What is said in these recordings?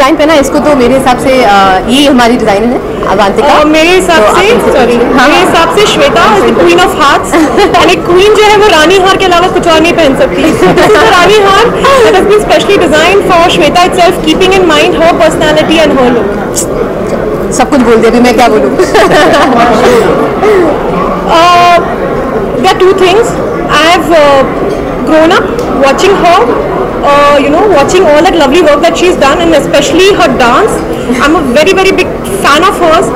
Design पहना इसको, तो मेरे हिसाब से ये हमारी डिज़ाइन है अवांतिका। मेरे हिसाब से मेरे हिसाब से Shweta queen of hearts, and एक क्वीन जो है वो रानी हार के अलावा कुछ और नहीं पहन सकती। रानी हार that has been specially designed for Shweta itself, keeping in mind her personality and her look. सब कुछ बोल दिया, अभी मैं क्या बोलूँ। There are two things. I have grown up watching her, watching all that lovely work that she's done, and especially her dance. I'm a very, very big fan of hers,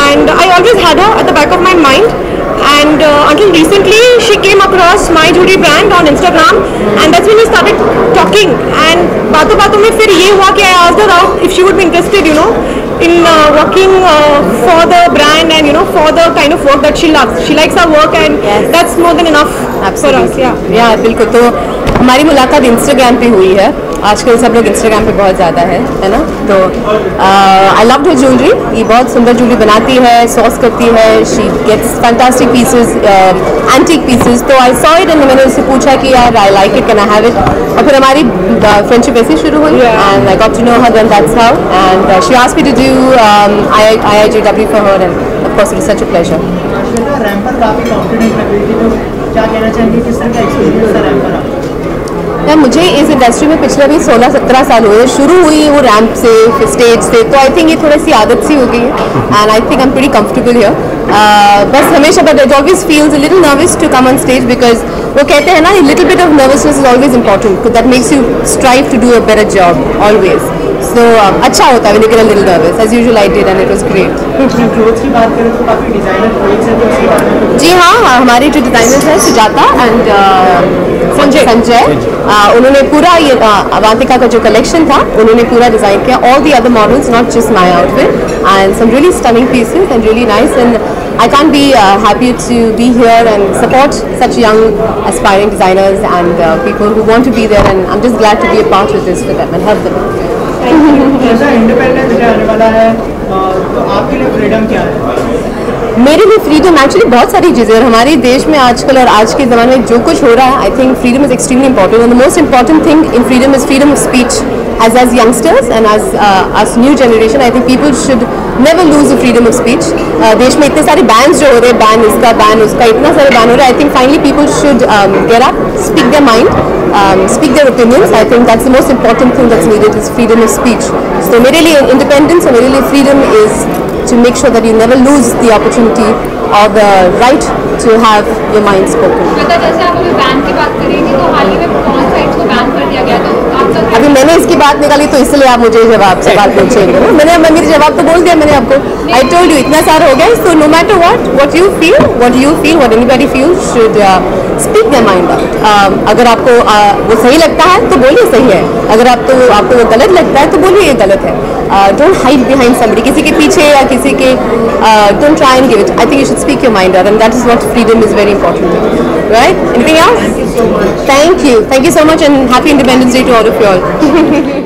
and I always had her at the back of my mind. And until recently, she came across my jewelry brand on Instagram, and that's when we started talking. And बातों में फिर ये हुआ कि I asked her out if she would be interested, in working for the brand and for the kind of work that she loves. She likes our work, and that's more than enough for us. Yeah, बिल्कुल। तो हमारी मुलाकात Instagram पे हुई है। आजकल सब लोग इंस्टाग्राम पे बहुत ज़्यादा है ना। तो आई लव हर ज्वेलरी, ये बहुत सुंदर ज्वेलरी बनाती है, सॉस करती है, she gets fantastic pieces, antique pieces. तो आई सॉ इट एंड मैंने उससे पूछा कि यार I like it, can I have it. और फिर हमारी फ्रेंडशिप ऐसे शुरू हुई, and I got to know her, then that's how, and she asked me to do IIJW for her, and of course it is such a pleasure. Ramp पर काफ़ी confident लग रही थी, तो क्या कहना चाहेंगे, किस तरह का एक्सपीरियंस था रैंप पर? यार मुझे इस इंडस्ट्री में पिछले भी 16-17 साल हुए, शुरू हुई वो रैंप से, फिर स्टेज से, तो आई थिंक ये थोड़ी सी आदत सी हो गई है, and I think I am pretty comfortable here. बस हमेशा but it always feels a little nervous to come on stage, because वो कहते हैं ना, little bit of nervousness is always important, that makes you strive to do a better job always. So अच्छा होता है, लेकिन little nervous as usual I did, and it was great. Clothes की बात करें तो काफ़ी डिजाइनर क्लोथ्स हैं, तो उसके बारे में जी हाँ, हमारे जो डिज़ाइनर्स हैं सुजाता एंड संजय, उन्होंने पूरा ये अवांतिका का जो कलेक्शन था उन्होंने पूरा डिज़ाइन किया, all the other models, not just my outfit, and some really stunning pieces and really nice, and I can't be happy to be here and support such young aspiring designers and people who want to be there, and I'm just glad to be a part of this for them and help them. जैसा independence day आने वाला है, तो आपके लिए freedom क्या है? मेरे लिए फ्रीडम एक्चुअली बहुत सारी चीज़ें, और हमारे देश में आजकल और आज के ज़माने में जो कुछ हो रहा है, I think freedom is extremely important, and the most important thing in freedom is freedom of speech. as youngsters and as new generation, I think people should never lose the freedom of speech. देश में इतने सारे bans जो हो रहे हैं, ban इसका ban उसका, इतना सारे बैन हो रहे हैं, I think finally people should get up, speak their mind, speak their opinions. I think that's the most important thing that's needed is freedom of speech. So मेरे लिए independence और मेरे लिए freedom is to make sure that you never lose the opportunity or the right to have your mind spoken. जैसे आप अभी ban की बात करेंगे, तो हाल ही में कौन साइट्स को बैन कर दिया गया, तो आप अभी मैंने इसकी बात निकाली तो इसलिए आप मुझे जवाब सवाल पूछेंगे। मैंने मेरी जवाब तो बोल दिया मैंने आपको, आई टोल्ड यू इतना सारा हो गया। So no matter what you feel, what anybody feels should speak their mind out. अगर आपको वो सही लगता है तो बोलिए सही है, अगर आपको वो गलत लगता है तो बोलिए ये गलत है। Don't hide behind somebody, किसी के पीछे या किसी के don't try and give it. I think you should speak your mind out, and that is what freedom is very important, right? Anything else? Thank you so much. Thank you so much, and happy Independence Day to all of you all.